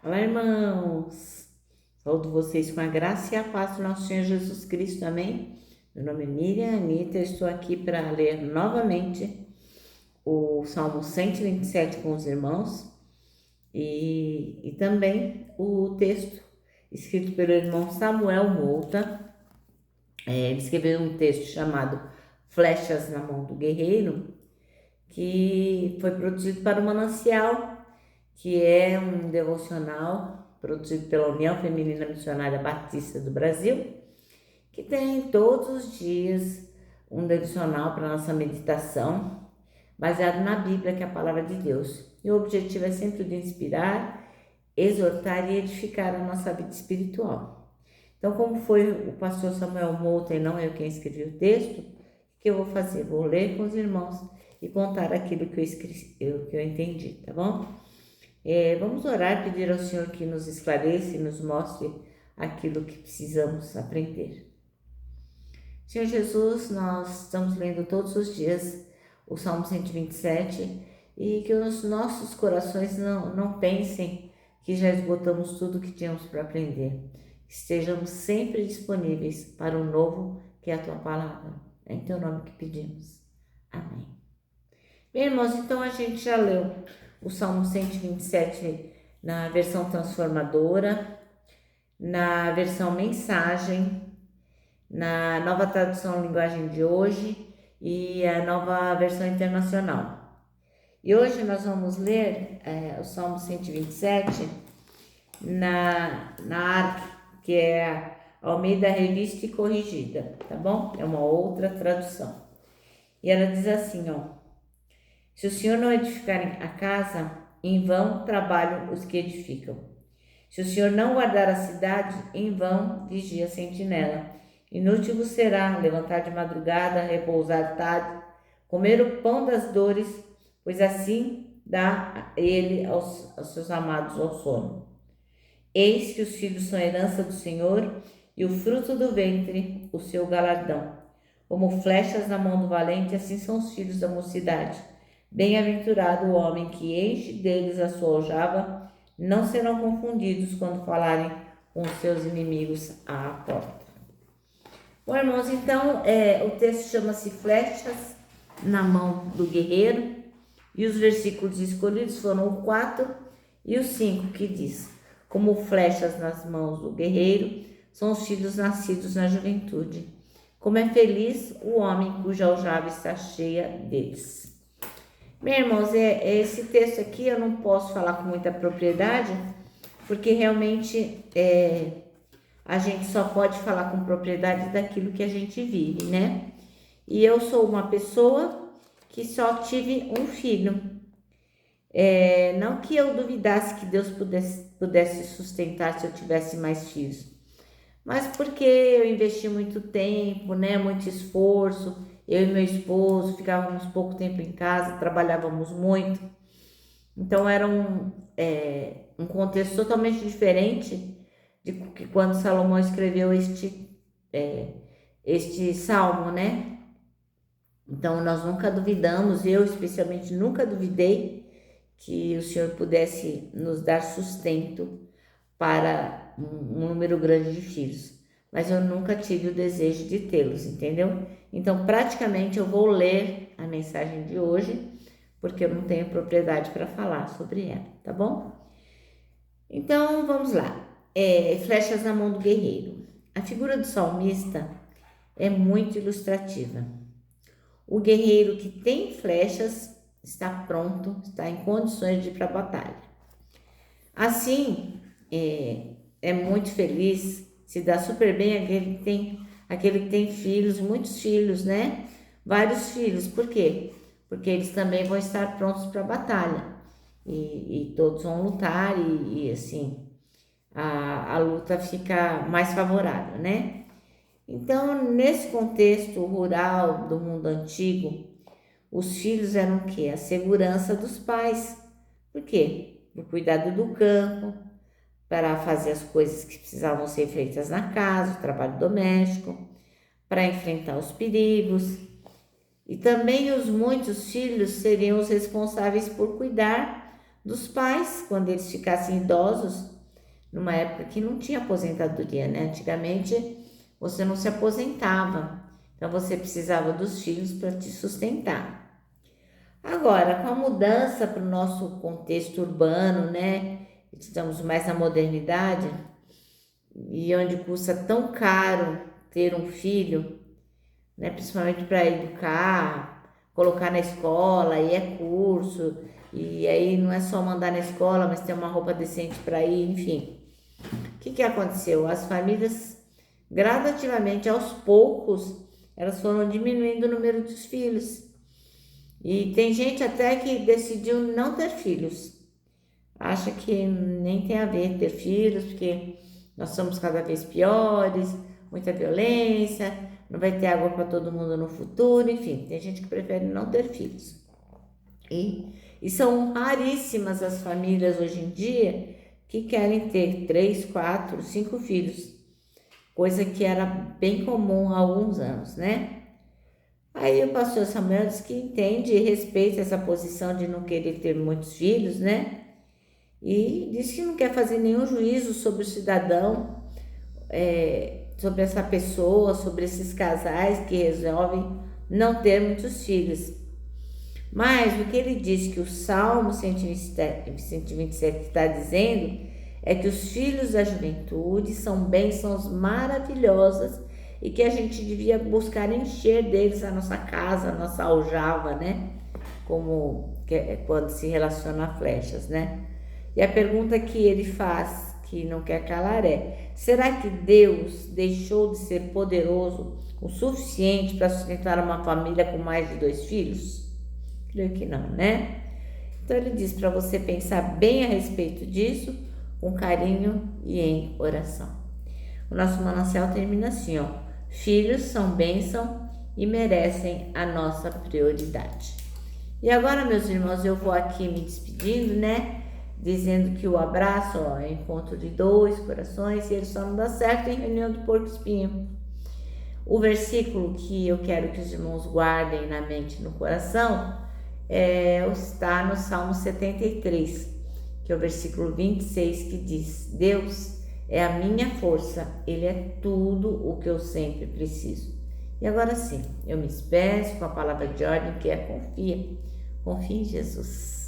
Olá, irmãos! Saúdo vocês com a graça e a paz do nosso Senhor Jesus Cristo, amém? Meu nome é Miriam Anitta, estou aqui para ler novamente o Salmo 127 com os irmãos e também o texto escrito pelo irmão Samuel Mouta. Ele escreveu um texto chamado Flechas na Mão do Guerreiro, que foi produzido para o Manancial, que é um devocional produzido pela União Feminina Missionária Batista do Brasil, que tem todos os dias um devocional para nossa meditação, baseado na Bíblia, que é a palavra de Deus. E o objetivo é sempre de inspirar, exortar e edificar a nossa vida espiritual. Então, como foi o pastor Samuel Mouta e não eu quem escrevi o texto, o que eu vou fazer? Vou ler com os irmãos e contar aquilo que eu entendi, tá bom? Vamos orar, pedir ao Senhor que nos esclareça e nos mostre aquilo que precisamos aprender. Senhor Jesus, nós estamos lendo todos os dias o Salmo 127 e que os nossos corações não pensem que já esgotamos tudo que tínhamos para aprender. Estejamos sempre disponíveis para o novo que é a Tua Palavra. É em Teu nome que pedimos. Amém. Bem, irmãos, então a gente já leu o Salmo 127 na versão transformadora, na versão mensagem, na nova tradução linguagem de hoje e a nova versão internacional. E hoje nós vamos ler o Salmo 127 na ARC, que é a Almeida Revista e Corrigida, tá bom? É uma outra tradução. E ela diz assim, ó: se o Senhor não edificar a casa, em vão trabalham os que edificam. Se o Senhor não guardar a cidade, em vão vigia a sentinela. Inútil vos será levantar de madrugada, repousar tarde, comer o pão das dores, pois assim dá ele aos seus amados ao sono. Eis que os filhos são herança do Senhor, e o fruto do ventre, o seu galardão. Como flechas na mão do valente, assim são os filhos da mocidade. Bem-aventurado o homem que enche deles a sua aljava, não serão confundidos quando falarem com seus inimigos à porta. Bom, irmãos, então o texto chama-se Flechas na Mão do Guerreiro, e os versículos escolhidos foram o 4 e o 5, que diz: como flechas nas mãos do guerreiro são os filhos nascidos na juventude. Como é feliz o homem cuja aljava está cheia deles. Meus irmãos, esse texto aqui eu não posso falar com muita propriedade, porque realmente a gente só pode falar com propriedade daquilo que a gente vive, né? E eu sou uma pessoa que só tive um filho. Não que eu duvidasse que Deus pudesse sustentar se eu tivesse mais filhos, mas porque eu investi muito tempo, né, muito esforço. Eu e meu esposo ficávamos pouco tempo em casa, trabalhávamos muito. Então era um contexto totalmente diferente de que quando Salomão escreveu este salmo, né? Então nós nunca duvidamos, eu especialmente nunca duvidei que o Senhor pudesse nos dar sustento para um número grande de filhos. Mas eu nunca tive o desejo de tê-los, entendeu? Então, praticamente, eu vou ler a mensagem de hoje, porque eu não tenho propriedade para falar sobre ela, tá bom? Então, vamos lá. Flechas na mão do guerreiro. A figura do salmista é muito ilustrativa. O guerreiro que tem flechas está pronto, está em condições de ir para a batalha. Assim, é muito feliz, se dá super bem aquele que tem filhos, muitos filhos, né? Vários filhos. Por quê? Porque eles também vão estar prontos para a batalha. E todos vão lutar e assim, a luta fica mais favorável, né? Então, nesse contexto rural do mundo antigo, os filhos eram o quê? A segurança dos pais. Por quê? O cuidado do campo, para fazer as coisas que precisavam ser feitas na casa, o trabalho doméstico, para enfrentar os perigos. E também os muitos filhos seriam os responsáveis por cuidar dos pais, quando eles ficassem idosos, numa época que não tinha aposentadoria, né? Antigamente você não se aposentava, então você precisava dos filhos para te sustentar. Agora, com a mudança para o nosso contexto urbano, né? Estamos mais na modernidade e onde custa tão caro ter um filho, né? Principalmente para educar, colocar na escola, e é curso, e aí não é só mandar na escola, mas ter uma roupa decente para ir, enfim. O que aconteceu? As famílias, gradativamente, aos poucos, elas foram diminuindo o número dos filhos. E tem gente até que decidiu não ter filhos. Acha que nem tem a ver ter filhos, porque nós somos cada vez piores, muita violência, não vai ter água para todo mundo no futuro, enfim, tem gente que prefere não ter filhos. E são raríssimas as famílias hoje em dia que querem ter 3, 4, 5 filhos, coisa que era bem comum há alguns anos, né? Aí o pastor Samuel diz que entende e respeita essa posição de não querer ter muitos filhos, né? E diz que não quer fazer nenhum juízo sobre o cidadão, sobre essa pessoa, sobre esses casais que resolvem não ter muitos filhos. Mas o que ele diz que o Salmo 127 está dizendo é que os filhos da juventude são bênçãos maravilhosas e que a gente devia buscar encher deles a nossa casa, a nossa aljava, né? Como quando se relaciona a flechas, né? E a pergunta que ele faz, que não quer calar, é: será que Deus deixou de ser poderoso o suficiente para sustentar uma família com mais de 2 filhos? Creio que não, né? Então ele diz para você pensar bem a respeito disso, com carinho e em oração. O nosso manancial termina assim, ó: filhos são bênção e merecem a nossa prioridade. E agora, meus irmãos, eu vou aqui me despedindo, né? Dizendo que o abraço, ó, é encontro de 2 corações e ele só não dá certo em reunião de porco-espinho. O versículo que eu quero que os irmãos guardem na mente e no coração está no Salmo 73, que é o versículo 26, que diz: Deus é a minha força, Ele é tudo o que eu sempre preciso. E agora sim, eu me despeço com a palavra de ordem que é confia em Jesus.